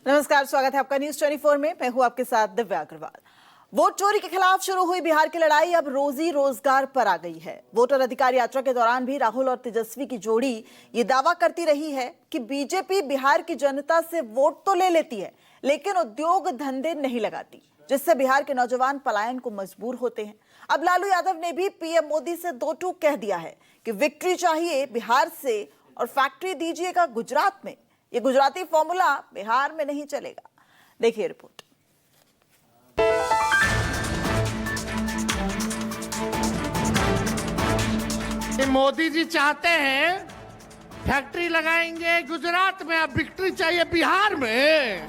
नमस्कार, स्वागत है आपका न्यूज 24 में। मैं हूं आपके साथ दिव्या अग्रवाल। वोट चोरी के खिलाफ शुरू हुई बिहार की लड़ाई अब रोजी रोजगार पर आ गई है। वोटर अधिकार यात्रा के दौरान भी राहुल और तेजस्वी की जोड़ी ये दावा करती रही है कि बीजेपी बिहार की जनता से वोट तो ले लेती है, लेकिन उद्योग धंधे नहीं लगाती, जिससे बिहार के नौजवान पलायन को मजबूर होते हैं। अब लालू यादव ने भी पीएम मोदी से दो टूक कह दिया है कि विक्ट्री चाहिए बिहार से और फैक्ट्री दीजिएगा गुजरात में। ये गुजराती फॉर्मूला बिहार में नहीं चलेगा। देखिए रिपोर्ट। मोदी जी चाहते हैं फैक्ट्री लगाएंगे गुजरात में, अब विक्ट्री चाहिए बिहार में।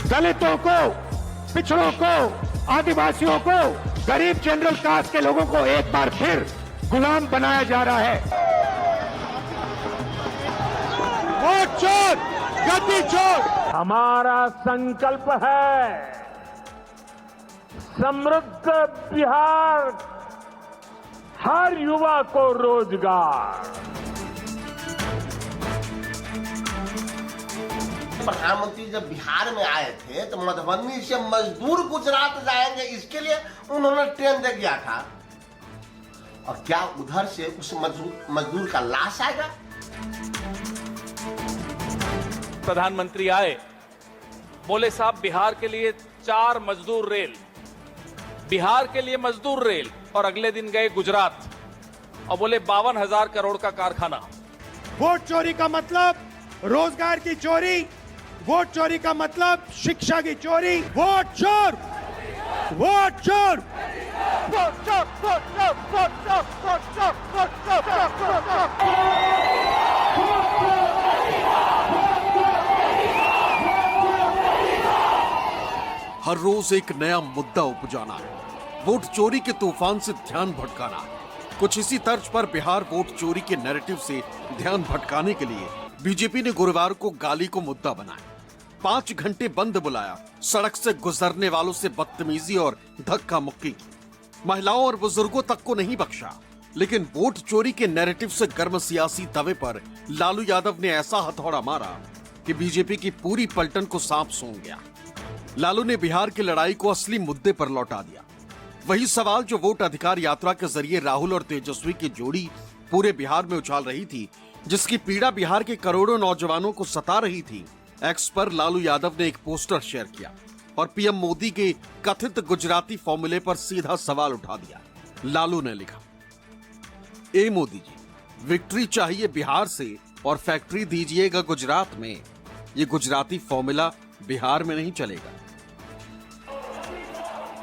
दलितों को, पिछड़ों को, आदिवासियों को, गरीब जनरल कास्ट के लोगों को एक बार फिर गुलाम बनाया जा रहा है। वोट चोर, गद्दी चोर। हमारा संकल्प है समृद्ध बिहार, हर युवा को रोजगार। प्रधानमंत्री जब बिहार में आए थे तो मधुबनी से मजदूर गुजरात जाएंगे, इसके लिए उन्होंने ट्रेन दे दिया था। और क्या उधर से उस मजदूर का लाश आएगा? प्रधानमंत्री आए, बोले साहब बिहार के लिए 4 मजदूर रेल, बिहार के लिए मजदूर रेल, और अगले दिन गए गुजरात और बोले 52,000 करोड़ का कारखाना। वोट चोरी का मतलब रोजगार की चोरी, वोट चोरी का मतलब शिक्षा की चोरी। वोट चोर, वोट चोर, वोट चोर, वोट चोर, वोट चोर, वोट चोर, वोट चोर। हर रोज एक नया मुद्दा उपजाना, वोट चोरी के तूफान से ध्यान भटकाना। कुछ इसी तर्ज पर बिहार वोट चोरी के नैरेटिव से ध्यान भटकाने के लिए बीजेपी ने गुरुवार को गाली को मुद्दा बनाया। 5 घंटे बंद बुलाया, सड़क से गुजरने वालों से बदतमीजी और धक्का मुक्की की, महिलाओं और बुजुर्गों तक को नहीं बख्शा। लेकिन वोट चोरी के नैरेटिव से गर्म सियासी तवे पर लालू यादव ने ऐसा हथौड़ा मारा कि बीजेपी की पूरी पलटन को सांप सूंघ गया। लालू ने बिहार की लड़ाई को असली मुद्दे पर लौटा दिया। वही सवाल जो वोट अधिकार यात्रा के जरिए राहुल और तेजस्वी की जोड़ी पूरे बिहार में उछाल रही थी, जिसकी पीड़ा बिहार के करोड़ों नौजवानों को सता रही थी। एक्स पर लालू यादव ने एक पोस्टर शेयर किया और पीएम मोदी के कथित गुजराती फॉर्मूले पर सीधा सवाल उठा दिया। लालू ने लिखा, ए मोदी जी, विक्ट्री चाहिए बिहार से और फैक्ट्री दीजिएगा गुजरात में। ये गुजराती फॉर्मूला बिहार में नहीं चलेगा।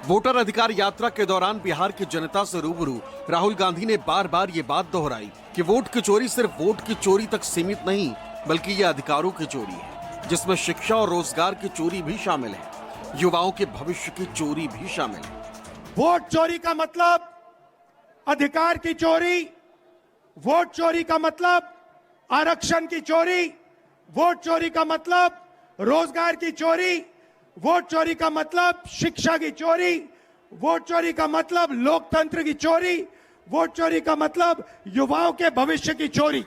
वोटर अधिकार यात्रा के दौरान बिहार की जनता से रूबरू राहुल गांधी ने बार बार ये बात दोहराई कि वोट की चोरी सिर्फ वोट की चोरी तक सीमित नहीं, बल्कि ये अधिकारों की चोरी है, जिसमें शिक्षा और रोजगार की चोरी भी शामिल है, युवाओं के भविष्य की चोरी भी शामिल है। वोट चोरी का मतलब अधिकार की चोरी, वोट चोरी का मतलब आरक्षण की चोरी, वोट चोरी का मतलब रोजगार की चोरी, वोट चोरी का मतलब शिक्षा की चोरी, वोट चोरी का मतलब लोकतंत्र की चोरी, वोट चोरी का मतलब युवाओं के भविष्य की चोरी।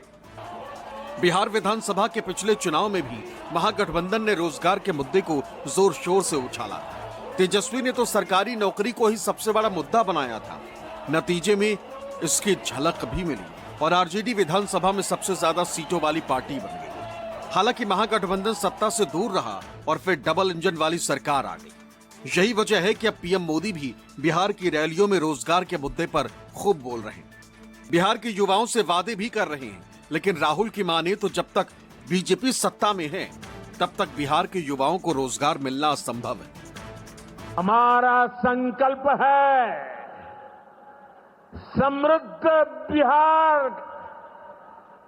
बिहार विधानसभा के पिछले चुनाव में भी महागठबंधन ने रोजगार के मुद्दे को जोर शोर से उछाला। तेजस्वी ने तो सरकारी नौकरी को ही सबसे बड़ा मुद्दा बनाया था। नतीजे में इसकी झलक भी मिली और आरजेडी विधानसभा में सबसे ज्यादा सीटों वाली पार्टी बन गई। हालांकि महागठबंधन सत्ता से दूर रहा और फिर डबल इंजन वाली सरकार आ गई। यही वजह है कि अब पीएम मोदी भी बिहार की रैलियों में रोजगार के मुद्दे पर खूब बोल रहे हैं। बिहार के युवाओं से वादे भी कर रहे हैं, लेकिन राहुल की माने तो जब तक बीजेपी सत्ता में है, तब तक बिहार के युवाओं को रोजगार मिलना असंभव है। हमारा संकल्प है समृद्ध बिहार,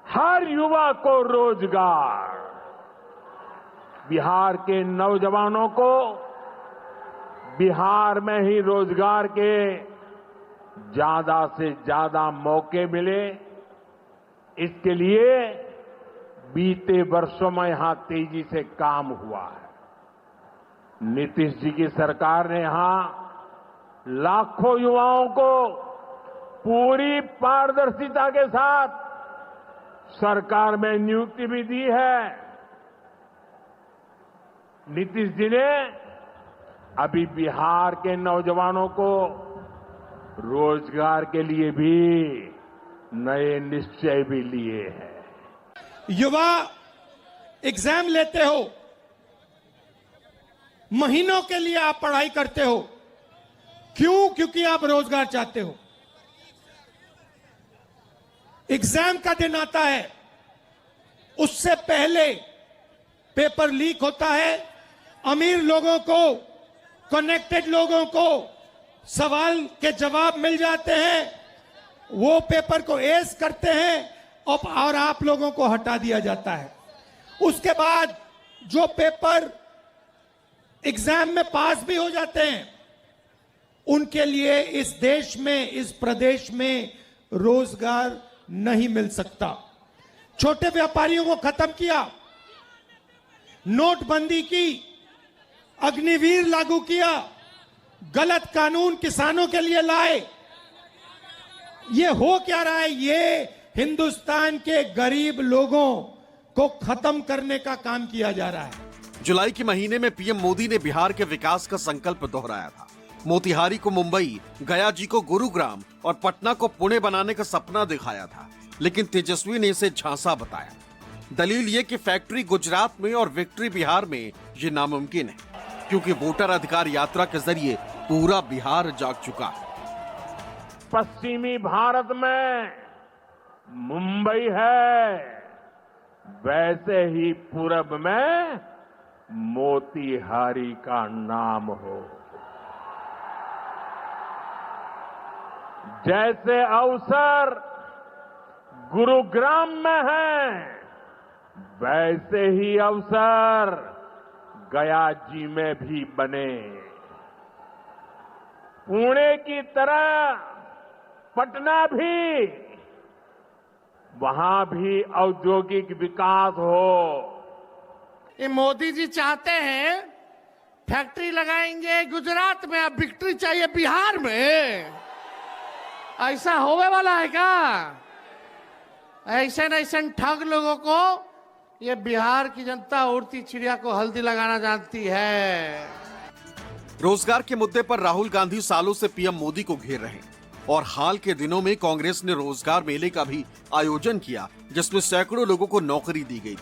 हर युवा को रोजगार। बिहार के नौजवानों को बिहार में ही रोजगार के ज्यादा से ज्यादा मौके मिले, इसके लिए बीते वर्षों में यहां तेजी से काम हुआ है। नीतीश जी की सरकार ने यहां लाखों युवाओं को पूरी पारदर्शिता के साथ सरकार में नियुक्ति भी दी है। नीतीश जी ने अभी बिहार के नौजवानों को रोजगार के लिए भी नए निश्चय भी लिए हैं। युवा एग्जाम लेते हो, महीनों के लिए आप पढ़ाई करते हो, क्यों? क्योंकि आप रोजगार चाहते हो। एग्जाम का दिन आता है, उससे पहले पेपर लीक होता है, अमीर लोगों को, कनेक्टेड लोगों को सवाल के जवाब मिल जाते हैं, वो पेपर को एस करते हैं और आप लोगों को हटा दिया जाता है। उसके बाद जो पेपर एग्जाम में पास भी हो जाते हैं, उनके लिए इस देश में, इस प्रदेश में रोजगार नहीं मिल सकता। छोटे व्यापारियों को खत्म किया, नोटबंदी की, अग्निवीर लागू किया, गलत कानून किसानों के लिए लाए। ये हो क्या रहा है? ये हिंदुस्तान के गरीब लोगों को खत्म करने का काम किया जा रहा है। जुलाई के महीने में पीएम मोदी ने बिहार के विकास का संकल्प दोहराया था। मोतिहारी को मुंबई, गया जी को गुरुग्राम और पटना को पुणे बनाने का सपना दिखाया था, लेकिन तेजस्वी ने इसे झांसा बताया। दलील ये कि फैक्ट्री गुजरात में और विक्ट्री बिहार में ये नामुमकिन है, क्योंकि वोटर अधिकार यात्रा के जरिए पूरा बिहार जाग चुका है। पश्चिमी भारत में मुंबई है, वैसे ही पूरब में मोतिहारी का नाम हो। जैसे अवसर गुरुग्राम में है, वैसे ही अवसर गया जी में भी बने। पुणे की तरह पटना भी, वहां भी औद्योगिक विकास हो। ये मोदी जी चाहते हैं फैक्ट्री लगाएंगे गुजरात में, अब विक्ट्री चाहिए बिहार में। ऐसा होने वाला है क्या? ऐसे न ऐसे ठग लोगों को ये बिहार की जनता उड़ती चिड़िया को हल्दी लगाना जानती है। रोजगार के मुद्दे पर राहुल गांधी सालों से पीएम मोदी को घेर रहे हैं और हाल के दिनों में कांग्रेस ने रोजगार मेले का भी आयोजन किया, जिसमें सैकड़ों लोगों को नौकरी दी गई।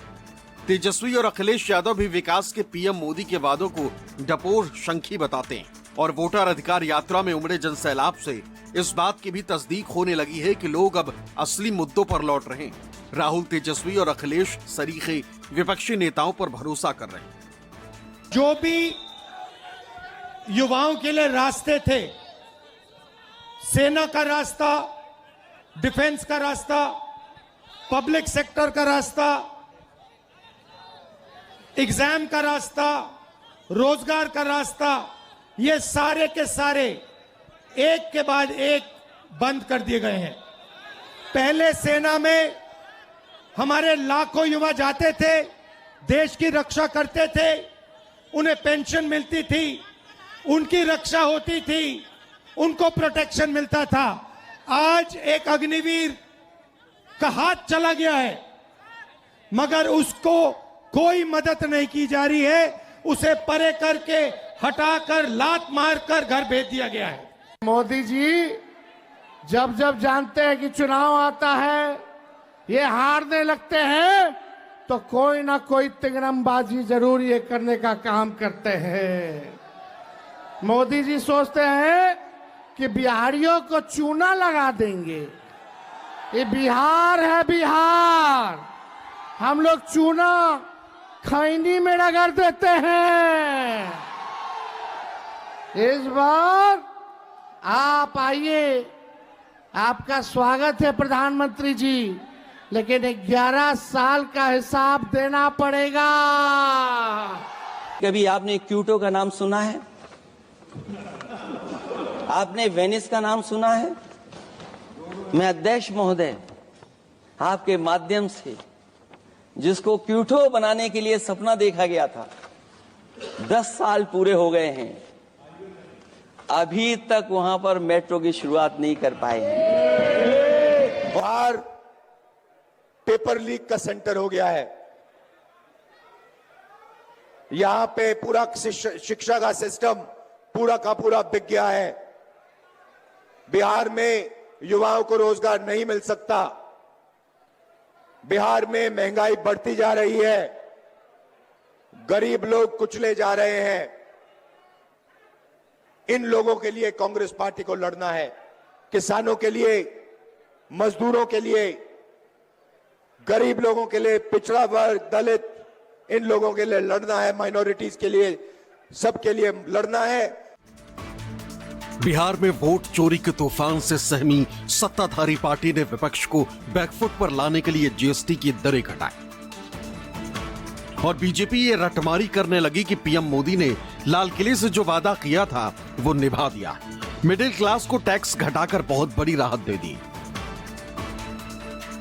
तेजस्वी और अखिलेश यादव भी विकास के पीएम मोदी के वादों को डपोर शंखी बताते हैं और वोटर अधिकार यात्रा में उमड़े जनसैलाब से इस बात की भी तस्दीक होने लगी है कि लोग अब असली मुद्दों पर लौट रहे हैं। राहुल, तेजस्वी और अखिलेश सरीखे विपक्षी नेताओं पर भरोसा कर रहे हैं। जो भी युवाओं के लिए रास्ते थे, सेना का रास्ता, डिफेंस का रास्ता, पब्लिक सेक्टर का रास्ता, एग्जाम का रास्ता, रोजगार का रास्ता, ये सारे के सारे एक के बाद एक बंद कर दिए गए हैं। पहले सेना में हमारे लाखों युवा जाते थे, देश की रक्षा करते थे, उन्हें पेंशन मिलती थी, उनकी रक्षा होती थी, उनको प्रोटेक्शन मिलता था। आज एक अग्निवीर का हाथ चला गया है, मगर उसको कोई मदद नहीं की जा रही है। उसे परे करके हटाकर लात मारकर घर भेज दिया गया है। मोदी जी जब जब जानते हैं कि चुनाव आता है, ये हारने लगते हैं, तो कोई ना कोई तिगड़मबाजी जरूर ये करने का काम करते हैं। मोदी जी सोचते हैं कि बिहारियों को चूना लगा देंगे। ये बिहार है, बिहार। हम लोग चूना खैनी में रगड़ देते हैं। इस बार आप आइए, आपका स्वागत है प्रधानमंत्री जी, लेकिन 11 साल का हिसाब देना पड़ेगा। कभी आपने क्यूटो का नाम सुना है? आपने वेनिस का नाम सुना है? मैं अध्यक्ष महोदय, आपके माध्यम से जिसको क्यूटो बनाने के लिए सपना देखा गया था, 10 साल पूरे हो गए हैं, अभी तक वहां पर मेट्रो की शुरुआत नहीं कर पाए हैं। और पेपर लीक का सेंटर हो गया है। यहां पे पूरा शिक्षा का सिस्टम पूरा का पूरा बिक गया है। बिहार में युवाओं को रोजगार नहीं मिल सकता। बिहार में महंगाई बढ़ती जा रही है। गरीब लोग कुचले जा रहे हैं। इन लोगों के लिए कांग्रेस पार्टी को लड़ना है। किसानों के लिए, मजदूरों के लिए, गरीब लोगों के लिए, पिछड़ा वर्ग, दलित, इन लोगों के लिए लड़ना है। माइनॉरिटीज के लिए, सबके लिए लड़ना है। बिहार में वोट चोरी के तूफान से सहमी सत्ताधारी पार्टी ने विपक्ष को बैकफुट पर लाने के लिए जीएसटी की दरें घटाई और बीजेपी ये रटमारी करने लगी कि पीएम मोदी ने लाल किले से जो वादा किया था वो निभा दिया। मिडिल क्लास को टैक्स घटाकर बहुत बड़ी राहत दे दी।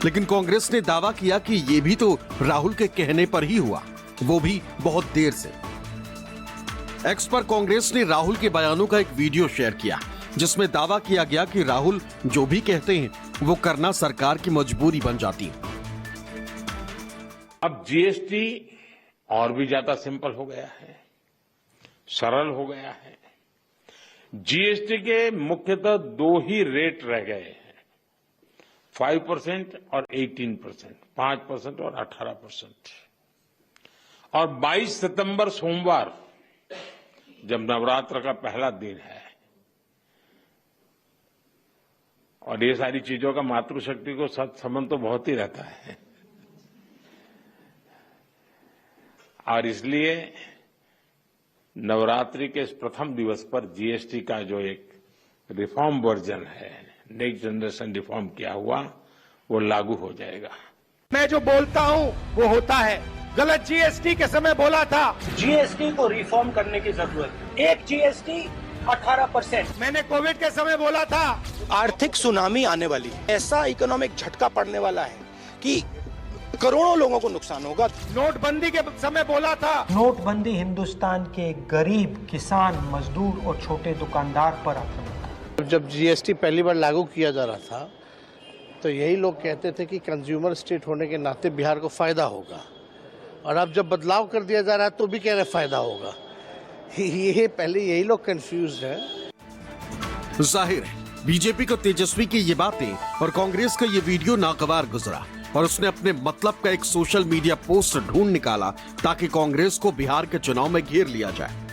लेकिन कांग्रेस ने दावा किया कि ये भी तो राहुल के कहने पर ही हुआ, वो भी बहुत देर से। एक्स पर कांग्रेस ने राहुल के बयानों का एक वीडियो शेयर किया जिसमें दावा किया गया कि राहुल जो भी कहते हैं वो करना सरकार की मजबूरी बन जाती है। अब जीएसटी और भी ज्यादा सिंपल हो गया है, सरल हो गया है। जीएसटी के मुख्यतः दो ही रेट रह गए हैं, 5% और 18%, 5% और 18%। और 22 सितंबर सोमवार जब नवरात्र का पहला दिन है और ये सारी चीजों का मातृशक्ति को संबंध तो बहुत ही रहता है और इसलिए नवरात्रि के इस प्रथम दिवस पर जीएसटी का जो एक रिफॉर्म वर्जन है, नेक्स्ट जनरेशन रिफॉर्म किया हुआ, वो लागू हो जाएगा। मैं जो बोलता हूं वो होता है। गलत जीएसटी के समय बोला था, जीएसटी को रिफॉर्म करने की जरूरत है। एक जीएसटी 18%। मैंने कोविड के समय बोला था आर्थिक सुनामी आने वाली है, ऐसा इकोनॉमिक झटका पड़ने वाला है कि करोड़ों लोगों को नुकसान होगा। नोटबंदी के समय बोला था, नोटबंदी हिंदुस्तान के गरीब, किसान, मजदूर और छोटे दुकानदार पर आक्रमण। जब जीएसटी पहली बार लागू किया जा रहा था तो यही लोग कहते थे कि कंज्यूमर स्टेट होने के नाते बिहार को फायदा होगा, और अब जब बदलाव कर दिया जा रहा है तो भी कह रहे फायदा होगा। ये पहले यही लोग कंफ्यूज है। जाहिर है बीजेपी को तेजस्वी की ये बातें और कांग्रेस का ये वीडियो नागवार गुजरा और उसने अपने मतलब का एक सोशल मीडिया पोस्ट ढूंढ निकाला ताकि कांग्रेस को बिहार के चुनाव में घेर लिया जाए।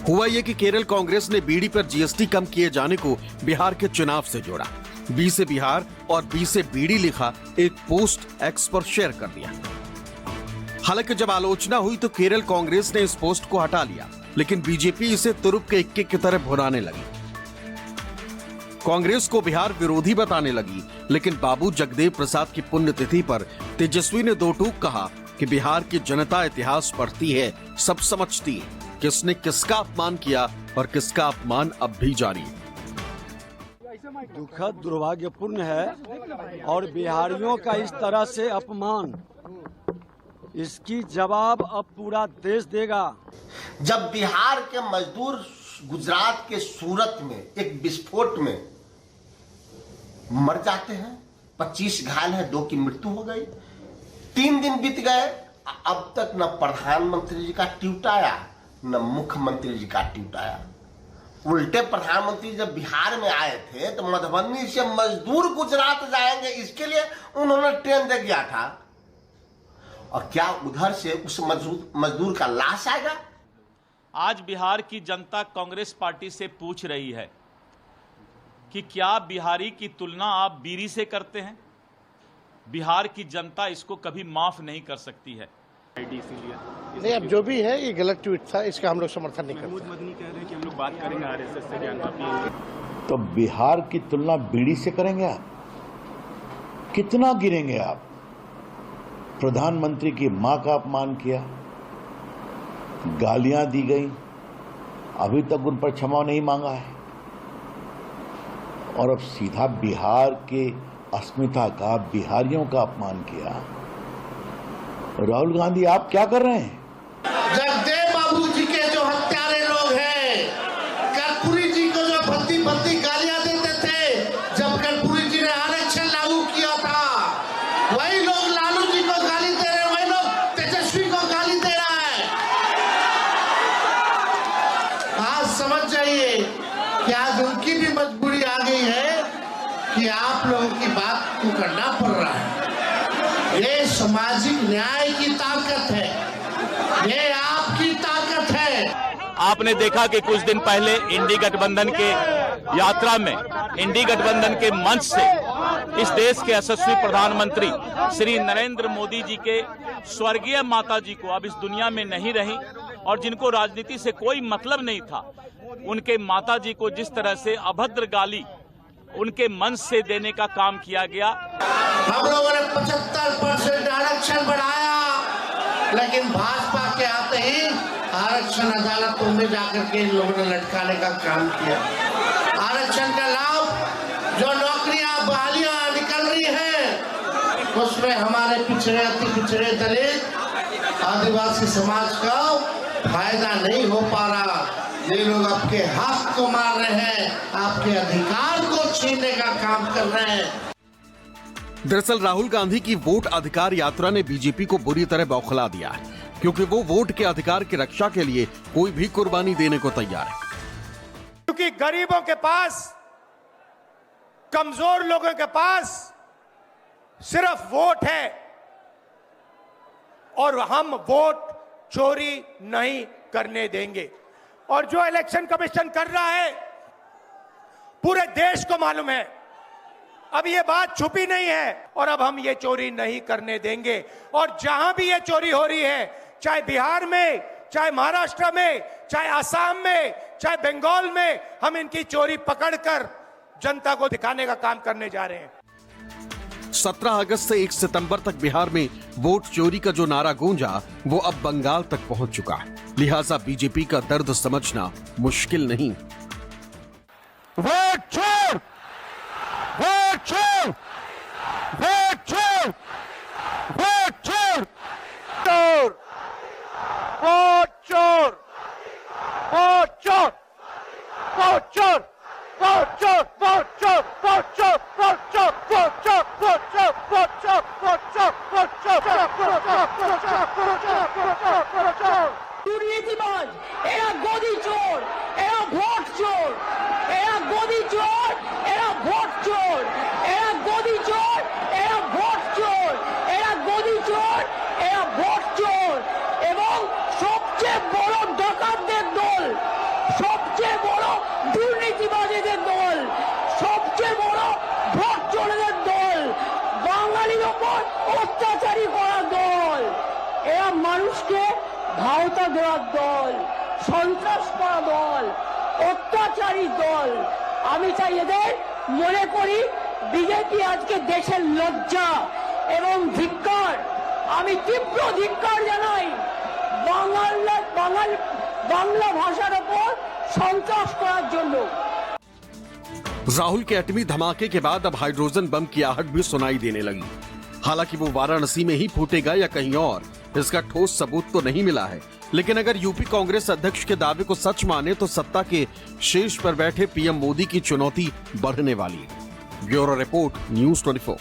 हुआ ये कि केरल कांग्रेस ने बीड़ी पर जीएसटी कम किए जाने को बिहार के चुनाव से जोड़ा। बी से बिहार और बी से बीड़ी लिखा एक पोस्ट एक्स पर शेयर कर दिया। हालांकि जब आलोचना हुई तो केरल कांग्रेस ने इस पोस्ट को हटा लिया, लेकिन बीजेपी इसे तुरुप के इक्के की तरह भुनाने लगी। कांग्रेस को बिहार विरोधी बताने लगी, लेकिन बाबू जगदेव प्रसाद की पुण्यतिथि पर तेजस्वी ने दो टूक कहा कि बिहार की जनता इतिहास पढ़ती है, सब समझती है किसने किसका अपमान किया और किसका अपमान अब भी जारी है। दुखद दुर्भाग्यपूर्ण है और बिहारियों का इस तरह से अपमान, इसकी जवाब अब पूरा देश देगा। जब बिहार के मजदूर गुजरात के सूरत में एक विस्फोट में मर जाते हैं, 25 घायल है, 2 की मृत्यु हो गई, 3 दिन बीत गए, अब तक न प्रधानमंत्री जी का ट्वीट आया न मुख्यमंत्री जी का ट्वीट आया। उल्टे प्रधानमंत्री जब बिहार में आए थे तो मधुबनी से मजदूर गुजरात जाएंगे इसके लिए उन्होंने ट्रेन दे दिया था, और क्या उधर से उस मजदूर का लाश आएगा? आज बिहार की जनता कांग्रेस पार्टी से पूछ रही है कि क्या बिहारी की तुलना आप बीड़ी से करते हैं? बिहार की जनता इसको कभी माफ नहीं कर सकती है। नहीं, अब जो भी है ये गलत ट्वीट था, इसका हम लोग समर्थन नहीं करते। मदनी कह रहे हैं कि हम लोग बात करेंगे आरएसएस से, ज्ञान वापी। तो बिहार की तुलना बीड़ी से करेंगे आप? कितना गिरेंगे आप? प्रधानमंत्री की मां का अपमान किया, गालियां दी गई, अभी तक उन पर क्षमा नहीं मांगा है, और अब सीधा बिहार के अस्मिता का, बिहारियों का अपमान किया। राहुल गांधी आप क्या कर रहे हैं? जगदेव बाबू जी के जो हत्यारे लोग हैं, कर्पूरी जी को जो भद्दी भद्दी गालियां देते थे, जब कर्पूरी जी ने आरक्षण लागू किया ये सामाजिक न्याय की ताकत है, ये आपकी ताकत है। आपने देखा कि कुछ दिन पहले इंडी गठबंधन के यात्रा में, इंडी गठबंधन के मंच से इस देश के यशस्वी प्रधानमंत्री श्री नरेंद्र मोदी जी के स्वर्गीय माता जी को, अब इस दुनिया में नहीं रही और जिनको राजनीति से कोई मतलब नहीं था, उनके माता जी को जिस तरह से अभद्र गाली उनके मंच से देने का काम किया गया। हम लोगों ने 75% आरक्षण बढ़ाया, लेकिन भाजपा के आते ही आरक्षण अदालतों में जाकर के इन लोगों ने लटकाने का काम किया। आरक्षण का लाभ जो नौकरियां बहालियां निकल रही हैं, उसमें हमारे पिछड़े, अति पिछड़े, दलित, आदिवासी समाज का फायदा नहीं हो पा रहा। ये लोग आपके हक को मार रहे हैं, आपके अधिकार को छीनने का काम कर रहे हैं। दरअसल राहुल गांधी की वोट अधिकार यात्रा ने बीजेपी को बुरी तरह बौखला दिया है, क्योंकि वो वोट के अधिकार की रक्षा के लिए कोई भी कुर्बानी देने को तैयार है। क्योंकि गरीबों के पास, कमजोर लोगों के पास सिर्फ वोट है और हम वोट चोरी नहीं करने देंगे। और जो इलेक्शन कमीशन कर रहा है पूरे देश को मालूम है, अब ये बात छुपी नहीं है और अब हम ये चोरी नहीं करने देंगे। और जहां भी ये चोरी हो रही है, चाहे बिहार में, चाहे महाराष्ट्र में, चाहे असम में, चाहे बंगाल में, हम इनकी चोरी पकड़कर जनता को दिखाने का काम करने जा रहे हैं। 17 अगस्त से 1 सितंबर तक बिहार में वोट चोरी का जो नारा गूंजा, वो अब बंगाल तक पहुंच चुका है। लिहाजा बीजेपी का दर्द समझना मुश्किल नहीं। वोट चोर, वोट चोर, वोट चोर, वोट चोर, चोर, वोट चोर, वोट चोर, वोट चोर, वोट चोर, वोट चोर, वोट चोर, वोट चोर, वोट चोर, वोट चोर, वोट चोर, वोट चोर, वोट चोर, वोट चोर। দুর্নীতিবাজ, এরা গদি চোর, এরা ভোট চোর, এরা গদি চোর, এরা ভোট চোর, এরা গদি চোর, এরা ভোট চোর, এরা গদি চোর, এরা ভোট চোর এবং সবচেয়ে বড় ডাকাতদের দল, সবচেয়ে বড় দুর্নীতিবাজীদের দল, সবচেয়ে বড় ভোট চোরদের দল, বাঙালির ওপর অত্যাচারী করা দল। এরা মানুষকে ভাওতা দেওয়ার দল, সন্ত্রাস করা দল, অত্যাচারী দল। আমি চাই এদের মনে করি বিজেপি আজকে দেশের লজ্জা এবং ধিক্কার। আমি তীব্র ধিক্কার জানাই বাংলা ভাষার উপর সন্ত্রাস করার জন্য। राहुल के एटमी धमाके के बाद अब हाइड्रोजन बम की आहट भी सुनाई देने लगी। हालांकि वो वाराणसी में ही फूटेगा या कहीं और, इसका ठोस सबूत तो नहीं मिला है। लेकिन अगर यूपी कांग्रेस अध्यक्ष के दावे को सच माने तो सत्ता के शीर्ष पर बैठे पीएम मोदी की चुनौती बढ़ने वाली है। Bureau report, news 24।